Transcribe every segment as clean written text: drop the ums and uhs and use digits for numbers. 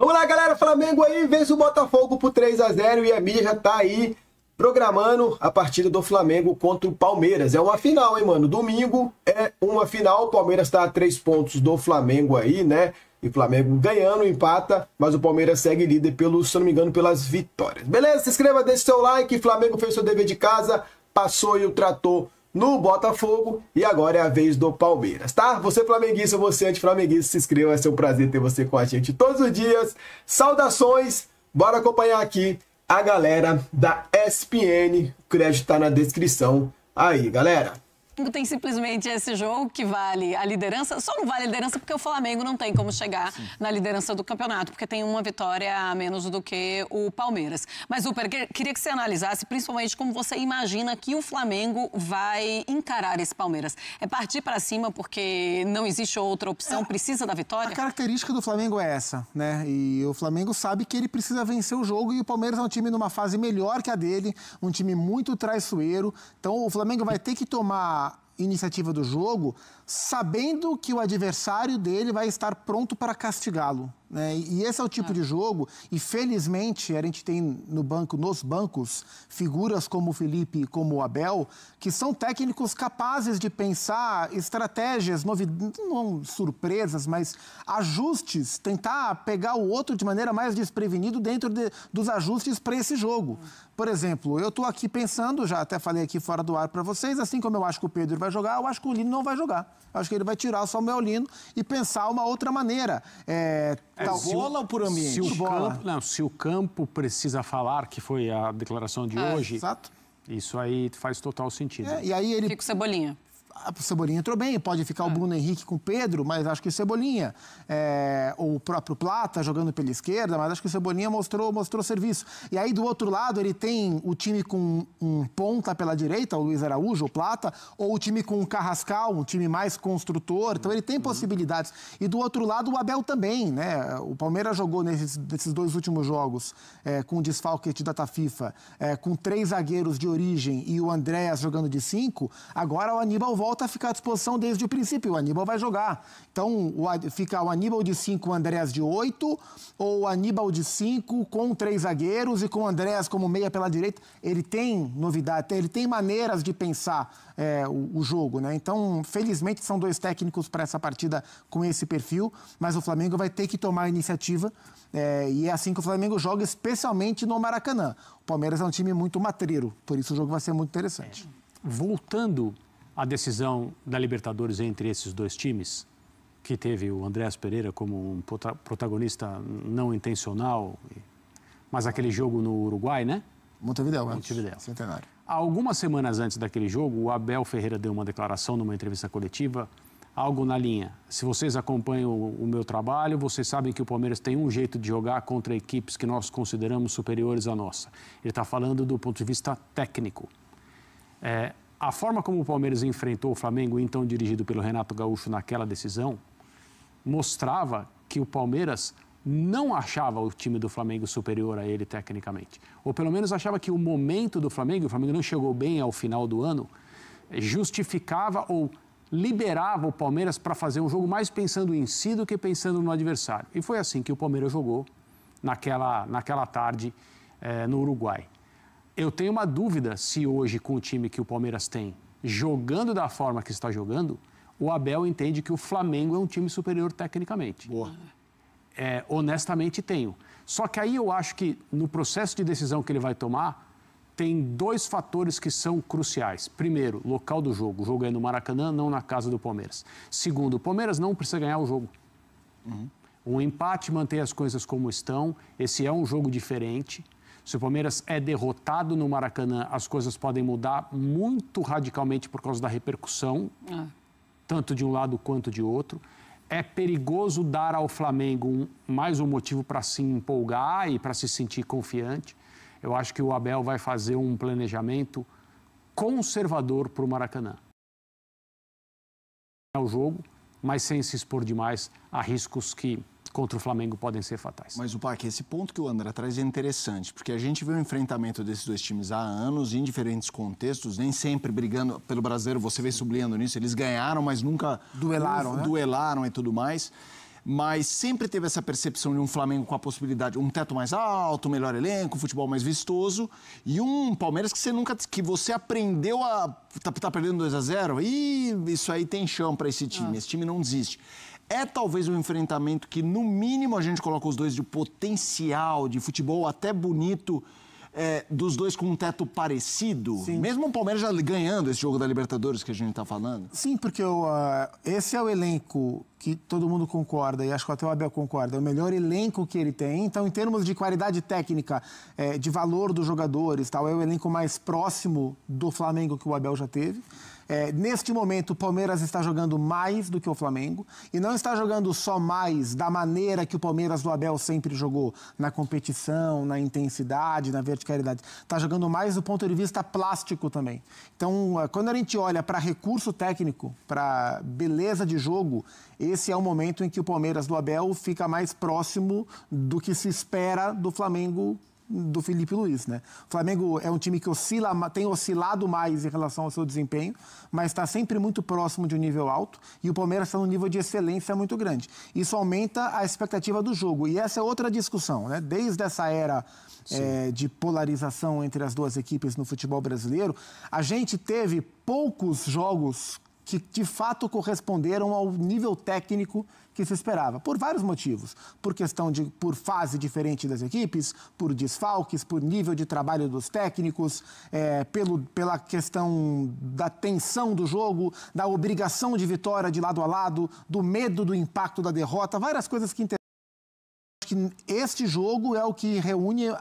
Vamos lá, galera. Flamengo aí vence o Botafogo por 3-0 e a mídia já tá aí programando a partida do Flamengo contra o Palmeiras. É uma final, hein, mano? Domingo é uma final. O Palmeiras tá a 3 pontos do Flamengo aí, né? E o Flamengo ganhando, empata, mas o Palmeiras segue líder, se não me engano, pelas vitórias. Beleza? Se inscreva, deixe seu like. Flamengo fez seu dever de casa, passou e o tratou no Botafogo e agora é a vez do Palmeiras, tá? Você flamenguista, você anti-flamenguista, se inscreva, vai ser um prazer ter você com a gente todos os dias. Saudações, bora acompanhar aqui a galera da ESPN, o crédito tá na descrição aí, galera. Tem simplesmente esse jogo que vale a liderança, só não vale a liderança porque o Flamengo não tem como chegar na liderança do campeonato, porque tem uma vitória a menos do que o Palmeiras. Mas, Super, queria que você analisasse principalmente como você imagina que o Flamengo vai encarar esse Palmeiras. É partir para cima porque não existe outra opção, precisa da vitória? A característica do Flamengo é essa, né? E o Flamengo sabe que ele precisa vencer o jogo e o Palmeiras é um time numa fase melhor que a dele, um time muito traiçoeiro. Então, o Flamengo vai ter que tomar iniciativa do jogo, sabendo que o adversário dele vai estar pronto para castigá-lo, né? E esse é o tipo de jogo, e felizmente a gente tem nos bancos, figuras como o Felipe e como o Abel, que são técnicos capazes de pensar estratégias, não surpresas, mas ajustes, tentar pegar o outro de maneira mais desprevenido dentro dos ajustes para esse jogo. Por exemplo, eu estou aqui pensando, já até falei aqui fora do ar para vocês, assim como eu acho que o Pedro vai jogar, eu acho que o Lino não vai jogar. Eu acho que ele vai tirar o Samuel Lino e pensar uma outra maneira. Bola ou por ambiente? Se o campo precisa falar, que foi a declaração de hoje, exato. Isso aí faz total sentido. E aí ele... Fica o Cebolinha. O Cebolinha entrou bem, pode ficar o Bruno Henrique com o Pedro, mas acho que o Cebolinha, ou o próprio Plata jogando pela esquerda, mas acho que o Cebolinha mostrou serviço. E aí, do outro lado, ele tem o time com um ponta pela direita, o Luiz Araújo, o Plata, ou o time com o Carrascal, um time mais construtor, então ele tem possibilidades. E do outro lado, o Abel também, né? O Palmeiras jogou nesses 2 últimos jogos, com o desfalque de data FIFA, com 3 zagueiros de origem e o Andréas jogando de 5, agora o Aníbal volta a ficar à disposição desde o princípio. O Aníbal vai jogar. Então, fica o Aníbal de 5, o Andréas de 8, ou o Aníbal de 5 com 3 zagueiros e com o Andréas como meia pela direita. Ele tem novidade, ele tem maneiras de pensar o jogo, né? Então, felizmente, são 2 técnicos para essa partida com esse perfil, mas o Flamengo vai ter que tomar a iniciativa e é assim que o Flamengo joga, especialmente no Maracanã. O Palmeiras é um time muito matreiro, por isso o jogo vai ser muito interessante. Voltando a decisão da Libertadores entre esses 2 times, que teve o Andréas Pereira como um protagonista não intencional, mas aquele jogo no Uruguai, né? Montevidéu. Centenário. Algumas semanas antes daquele jogo, o Abel Ferreira deu uma declaração numa entrevista coletiva, algo na linha: se vocês acompanham o meu trabalho, vocês sabem que o Palmeiras tem um jeito de jogar contra equipes que nós consideramos superiores à nossa. Ele está falando do ponto de vista técnico. A forma como o Palmeiras enfrentou o Flamengo, então dirigido pelo Renato Gaúcho naquela decisão, mostrava que o Palmeiras não achava o time do Flamengo superior a ele tecnicamente. Ou pelo menos achava que o momento do Flamengo, o Flamengo não chegou bem ao final do ano, justificava ou liberava o Palmeiras para fazer um jogo mais pensando em si do que pensando no adversário. E foi assim que o Palmeiras jogou naquela tarde no Uruguai. Eu tenho uma dúvida se hoje, com o time que o Palmeiras tem, jogando da forma que está jogando, o Abel entende que o Flamengo é um time superior tecnicamente. Boa. Honestamente, tenho. Só que aí eu acho que no processo de decisão que ele vai tomar, tem 2 fatores que são cruciais. Primeiro, local do jogo. O jogo é no Maracanã, não na casa do Palmeiras. Segundo, o Palmeiras não precisa ganhar o jogo. Um empate mantém as coisas como estão. Esse é um jogo diferente. Se o Palmeiras é derrotado no Maracanã, as coisas podem mudar muito radicalmente por causa da repercussão, tanto de um lado quanto de outro. É perigoso dar ao Flamengo mais um motivo para se empolgar e para se sentir confiante. Eu acho que o Abel vai fazer um planejamento conservador para o Maracanã. É o jogo, mas sem se expor demais a riscos que contra o Flamengo podem ser fatais. Mas, Pac, esse ponto que o André traz é interessante, porque a gente vê o enfrentamento desses 2 times há anos, em diferentes contextos, nem sempre brigando pelo brasileiro, você vem sublinhando nisso, eles ganharam, mas nunca duelaram, duelaram e tudo mais. mas sempre teve essa percepção de um Flamengo com a possibilidade, um teto mais alto, melhor elenco, futebol mais vistoso, e um Palmeiras que você aprendeu a... Tá perdendo 2-0, e isso aí tem chão para esse time, esse time não desiste. É talvez um enfrentamento que, no mínimo, a gente coloca os dois de potencial, de futebol até bonito, dos dois com um teto parecido? Sim. Mesmo o Palmeiras já ganhando esse jogo da Libertadores que a gente está falando? Sim, porque esse é o elenco que todo mundo concorda, e acho que até o Abel concorda, é o melhor elenco que ele tem. Então, em termos de qualidade técnica, de valor dos jogadores, tal, é o elenco mais próximo do Flamengo que o Abel já teve. Neste momento, o Palmeiras está jogando mais do que o Flamengo e não está jogando só mais da maneira que o Palmeiras do Abel sempre jogou, na competição, na intensidade, na verticalidade. Está jogando mais do ponto de vista plástico também. Então, quando a gente olha para recurso técnico, para beleza de jogo, esse é o momento em que o Palmeiras do Abel fica mais próximo do que se espera do Flamengo do Felipe Luiz, né? O Flamengo é um time que tem oscilado mais em relação ao seu desempenho, mas está sempre muito próximo de um nível alto, e o Palmeiras está num nível de excelência muito grande. Isso aumenta a expectativa do jogo, e essa é outra discussão, né? Desde essa era de polarização entre as duas equipes no futebol brasileiro, a gente teve poucos jogos que de fato corresponderam ao nível técnico que se esperava, por vários motivos. Por fase diferente das equipes, por desfalques, por nível de trabalho dos técnicos, pela questão da tensão do jogo, da obrigação de vitória de lado a lado, do medo do impacto da derrota, várias coisas que acho que este jogo é o que reúne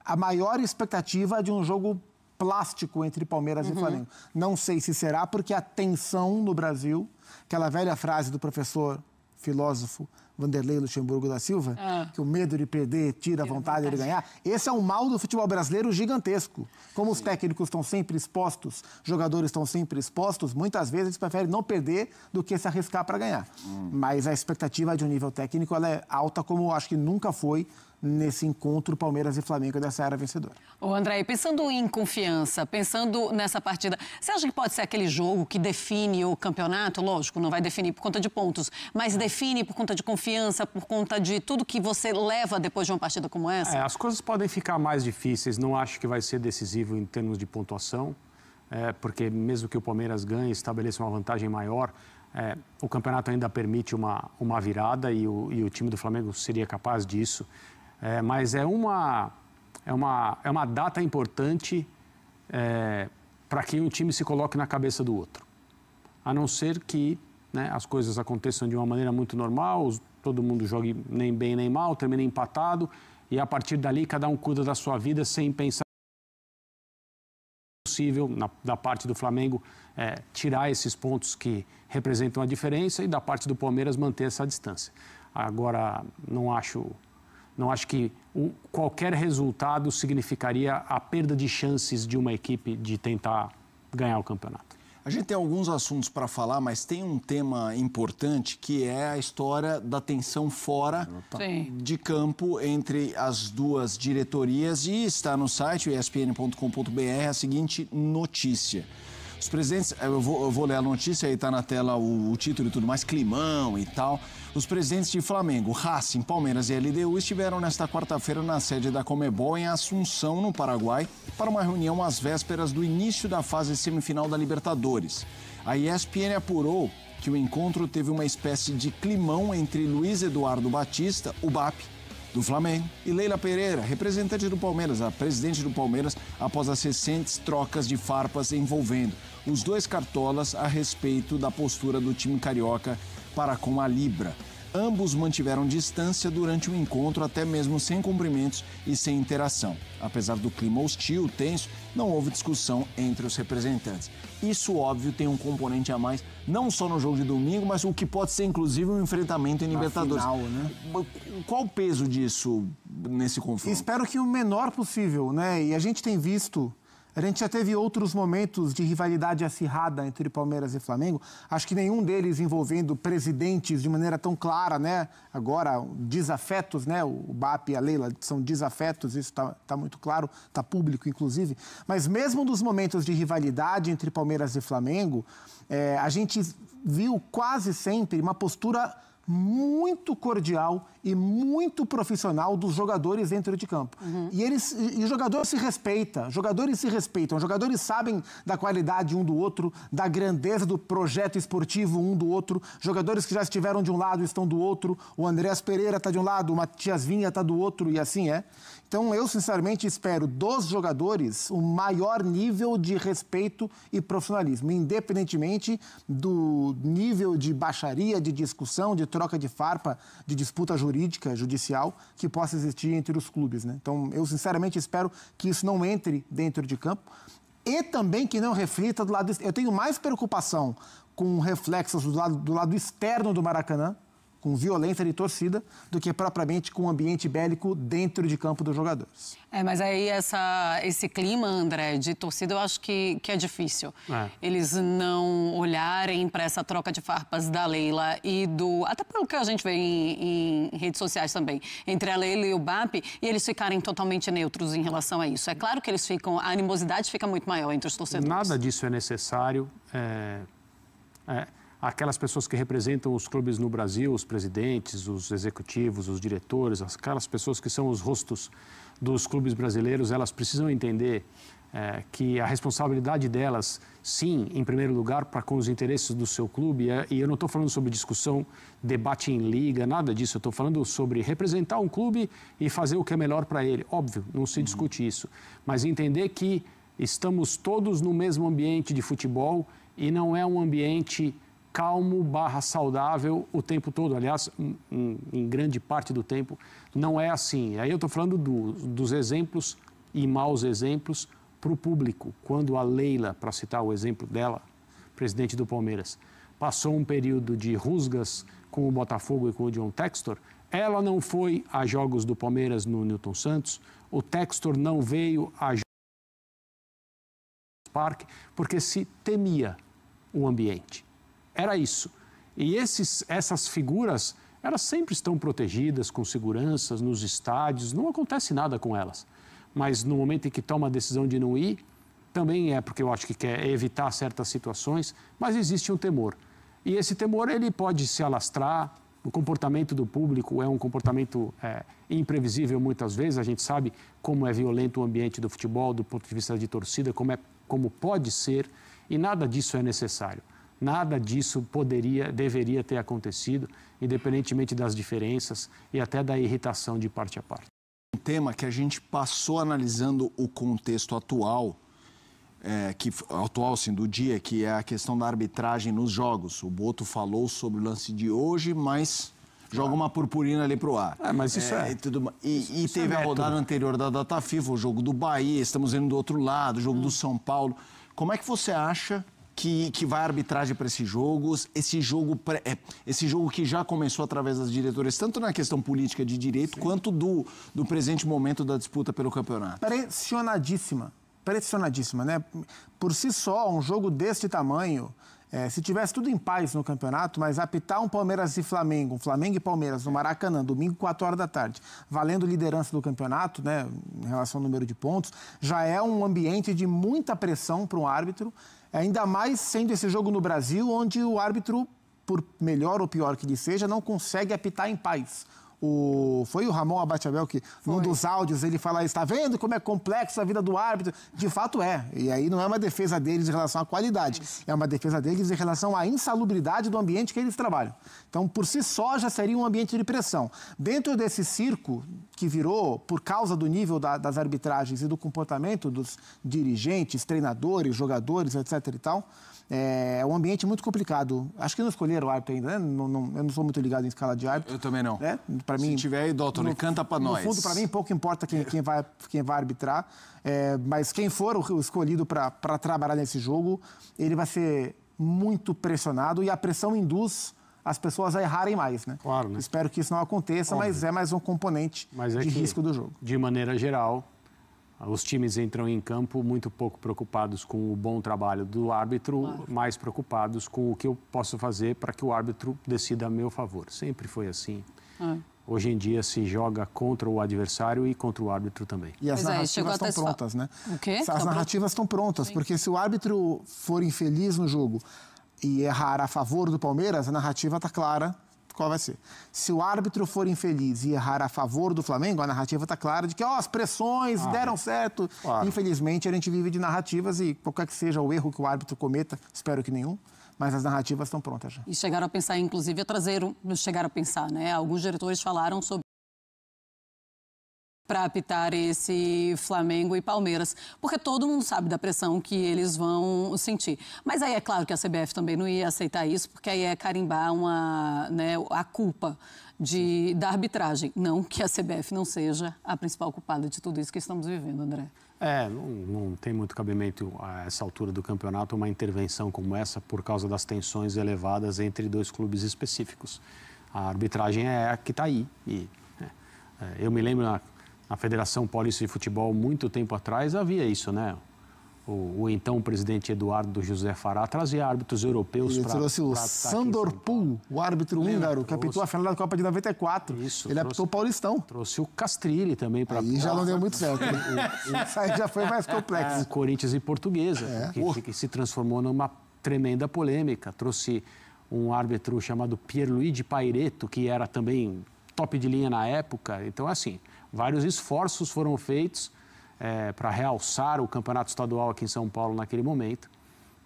a maior expectativa de um jogo plástico entre Palmeiras e Flamengo. Não sei se será, porque a tensão no Brasil, aquela velha frase do professor filósofo Vanderlei Luxemburgo da Silva, que o medo de perder tira a vontade de ganhar, esse é um mal do futebol brasileiro gigantesco. Como os técnicos estão sempre expostos, jogadores estão sempre expostos, muitas vezes eles preferem não perder do que se arriscar para ganhar. Mas a expectativa de um nível técnico ela é alta, como acho que nunca foi nesse encontro Palmeiras e Flamengo dessa era vencedora. Ô André, pensando em confiança, pensando nessa partida, você acha que pode ser aquele jogo que define o campeonato? Lógico, não vai definir por conta de pontos, mas define por conta de confiança, por conta de tudo que você leva depois de uma partida como essa? As coisas podem ficar mais difíceis, não acho que vai ser decisivo em termos de pontuação, porque mesmo que o Palmeiras ganhe, estabeleça uma vantagem maior, o campeonato ainda permite uma virada e o time do Flamengo seria capaz disso. Mas é uma data importante para que um time se coloque na cabeça do outro. A não ser que as coisas aconteçam de uma maneira muito normal, todo mundo jogue nem bem nem mal, termine empatado, e a partir dali cada um cuida da sua vida sem pensar possível, da parte do Flamengo, tirar esses pontos que representam a diferença e da parte do Palmeiras manter essa distância. Agora, não acho que qualquer resultado significaria a perda de chances de uma equipe de tentar ganhar o campeonato. A gente tem alguns assuntos para falar, mas tem um tema importante que é a história da tensão fora de campo entre as duas diretorias, e está no site espn.com.br a seguinte notícia. Os presidentes, eu vou ler a notícia, aí está na tela o título e tudo mais, climão e tal. Os presidentes de Flamengo, Racing, Palmeiras e LDU estiveram nesta quarta-feira na sede da Conmebol em Assunção, no Paraguai, para uma reunião às vésperas do início da fase semifinal da Libertadores. A ESPN apurou que o encontro teve uma espécie de climão entre Luiz Eduardo Batista, o BAP, do Flamengo, e Leila Pereira, representante do Palmeiras, a presidente do Palmeiras, após as recentes trocas de farpas envolvendo os dois cartolas a respeito da postura do time carioca para com a Libra. Ambos mantiveram distância durante o encontro, até mesmo sem cumprimentos e sem interação. Apesar do clima hostil, tenso, não houve discussão entre os representantes. Isso, óbvio, tem um componente a mais, não só no jogo de domingo, mas o que pode ser, inclusive, um enfrentamento em Libertadores. Final, né? Qual o peso disso nesse confronto? Espero que o menor possível, né? E a gente tem visto... A gente já teve outros momentos de rivalidade acirrada entre Palmeiras e Flamengo. Acho que nenhum deles envolvendo presidentes de maneira tão clara, né? Agora, desafetos, né? O BAP e a Leila são desafetos, isso está muito claro, está público, inclusive. Mas mesmo nos momentos de rivalidade entre Palmeiras e Flamengo, a gente viu quase sempre uma postura muito cordial e muito profissional dos jogadores dentro de campo. E os jogadores se respeitam, os jogadores sabem da qualidade um do outro, da grandeza do projeto esportivo um do outro, jogadores que já estiveram de um lado estão do outro, o Andrés Pereira está de um lado, o Matias Vinha está do outro e assim é. Então, eu, sinceramente, espero dos jogadores o maior nível de respeito e profissionalismo, independentemente do nível de baixaria, de discussão, de troca de farpa, de disputa jurídica, judicial, que possa existir entre os clubes, né? Então, eu, sinceramente, espero que isso não entre dentro de campo e também que não reflita do lado... Eu tenho mais preocupação com reflexos do lado externo do Maracanã, com violência de torcida, do que propriamente com ambiente bélico dentro de campo dos jogadores. Mas aí esse clima, André, de torcida, eu acho que é difícil. Eles não olharem para essa troca de farpas da Leila e até pelo que a gente vê em redes sociais também, entre a Leila e o BAP, e eles ficarem totalmente neutros em relação a isso. É claro que a animosidade fica muito maior entre os torcedores. Nada disso é necessário. Aquelas pessoas que representam os clubes no Brasil, os presidentes, os executivos, os diretores, aquelas pessoas que são os rostos dos clubes brasileiros, elas precisam entender que a responsabilidade delas, sim, em primeiro lugar, para com os interesses do seu clube, e eu não estou falando sobre discussão, debate em liga, nada disso, eu estou falando sobre representar um clube e fazer o que é melhor para ele. Óbvio, não se discute isso, mas entender que estamos todos no mesmo ambiente de futebol e não é um ambiente calmo / saudável o tempo todo. Aliás, em grande parte do tempo, não é assim. Aí eu estou falando dos exemplos e maus exemplos para o público. Quando a Leila, para citar o exemplo dela, presidente do Palmeiras, passou um período de rusgas com o Botafogo e com o John Textor, ela não foi a jogos do Palmeiras no Newton Santos, o Textor não veio a jogos do Parque, porque se temia o ambiente. Era isso. E essas figuras, elas sempre estão protegidas, com seguranças, nos estádios, não acontece nada com elas. Mas no momento em que toma a decisão de não ir, também é porque eu acho que quer evitar certas situações, mas existe um temor. E esse temor, ele pode se alastrar, o comportamento do público é um comportamento imprevisível muitas vezes, a gente sabe como é violento o ambiente do futebol, do ponto de vista de torcida, como pode ser, e nada disso é necessário. Nada disso deveria ter acontecido, independentemente das diferenças e até da irritação de parte a parte. Um tema que a gente passou analisando o contexto atual, sim, do dia, que é a questão da arbitragem nos jogos. O Boto falou sobre o lance de hoje, mas joga uma purpurina ali pro ar. Mas isso E teve a rodada anterior da data FIFA, o jogo do Bahia, estamos vendo do outro lado, o jogo do São Paulo. Como é que você acha que vai a arbitragem para esses jogos, esse jogo que já começou através das diretoras, tanto na questão política de direito, quanto do presente momento da disputa pelo campeonato? Pressionadíssima, né? Por si só, um jogo deste tamanho, se tivesse tudo em paz no campeonato, mas apitar um Palmeiras e Flamengo, um Flamengo e Palmeiras no Maracanã, domingo, 4 horas da tarde, valendo liderança do campeonato, né, em relação ao número de pontos, já é um ambiente de muita pressão para um árbitro, ainda mais sendo esse jogo no Brasil, onde o árbitro, por melhor ou pior que ele seja, não consegue apitar em paz. Foi o Ramon Abateabel que, num dos áudios, ele fala, está vendo como é complexa a vida do árbitro? De fato é. E aí não é uma defesa deles em relação à qualidade, é uma defesa deles em relação à insalubridade do ambiente que eles trabalham. Então, por si só, já seria um ambiente de pressão. Dentro desse circo que virou, por causa do nível das arbitragens e do comportamento dos dirigentes, treinadores, jogadores, etc. e tal, é um ambiente muito complicado. Acho que não escolheram o árbitro ainda, né? Eu não sou muito ligado em escala de árbitro. Eu também não. Né? Pra mim, se tiver aí, doutor, canta pra nós. No fundo, para mim, pouco importa quem vai arbitrar, mas quem for o escolhido para trabalhar nesse jogo, ele vai ser muito pressionado e a pressão induz as pessoas a errarem mais, né? Claro, né? Espero que isso não aconteça, mas é mais um componente de risco do jogo. De maneira geral, os times entram em campo muito pouco preocupados com o bom trabalho do árbitro, mais preocupados com o que eu posso fazer para que o árbitro decida a meu favor. Sempre foi assim. Hoje em dia se joga contra o adversário e contra o árbitro também. E as narrativas estão prontas, né? O quê? As narrativas estão prontas, porque se o árbitro for infeliz no jogo e errar a favor do Palmeiras, a narrativa está clara qual vai ser. Se o árbitro for infeliz e errar a favor do Flamengo, a narrativa está clara de que as pressões deram certo. Claro. Infelizmente, a gente vive de narrativas e qualquer que seja o erro que o árbitro cometa, espero que nenhum, mas as narrativas estão prontas já. E chegaram a pensar, inclusive, né? Alguns diretores falaram sobre para apitar esse Flamengo e Palmeiras, porque todo mundo sabe da pressão que eles vão sentir. Mas aí é claro que a CBF também não ia aceitar isso, porque aí é carimbar a culpa da arbitragem. Não que a CBF não seja a principal culpada de tudo isso que estamos vivendo, André. Não tem muito cabimento a essa altura do campeonato uma intervenção como essa por causa das tensões elevadas entre dois clubes específicos. A arbitragem é a que está aí. Eu me lembro na Federação Paulista de Futebol, muito tempo atrás, havia isso, né? O então presidente Eduardo José Fará trazia árbitros europeus para... Ele trouxe o Sandor Pul, o árbitro húngaro, que apitou a final da Copa de 94. Isso, ele apitou o Paulistão. Trouxe o Castrilli também para... Aí já não deu muito certo. Isso aí já foi mais complexo. O Corinthians e Portuguesa, que se transformou numa tremenda polêmica. Trouxe um árbitro chamado Pierluigi Pairetto, que era também top de linha na época. Então, assim, vários esforços foram feitos para realçar o campeonato estadual aqui em São Paulo naquele momento,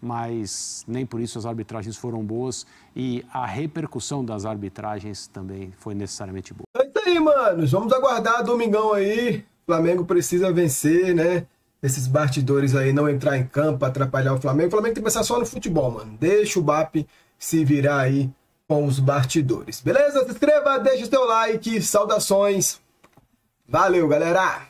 mas nem por isso as arbitragens foram boas e a repercussão das arbitragens também foi necessariamente boa. É isso aí, manos. Vamos aguardar domingão aí. O Flamengo precisa vencer, né? Esses bastidores aí não entrar em campo, atrapalhar o Flamengo. O Flamengo tem que pensar só no futebol, mano. Deixa o BAP se virar aí com os bastidores. Beleza? Se inscreva, deixa o seu like. Saudações. Valeu, galera!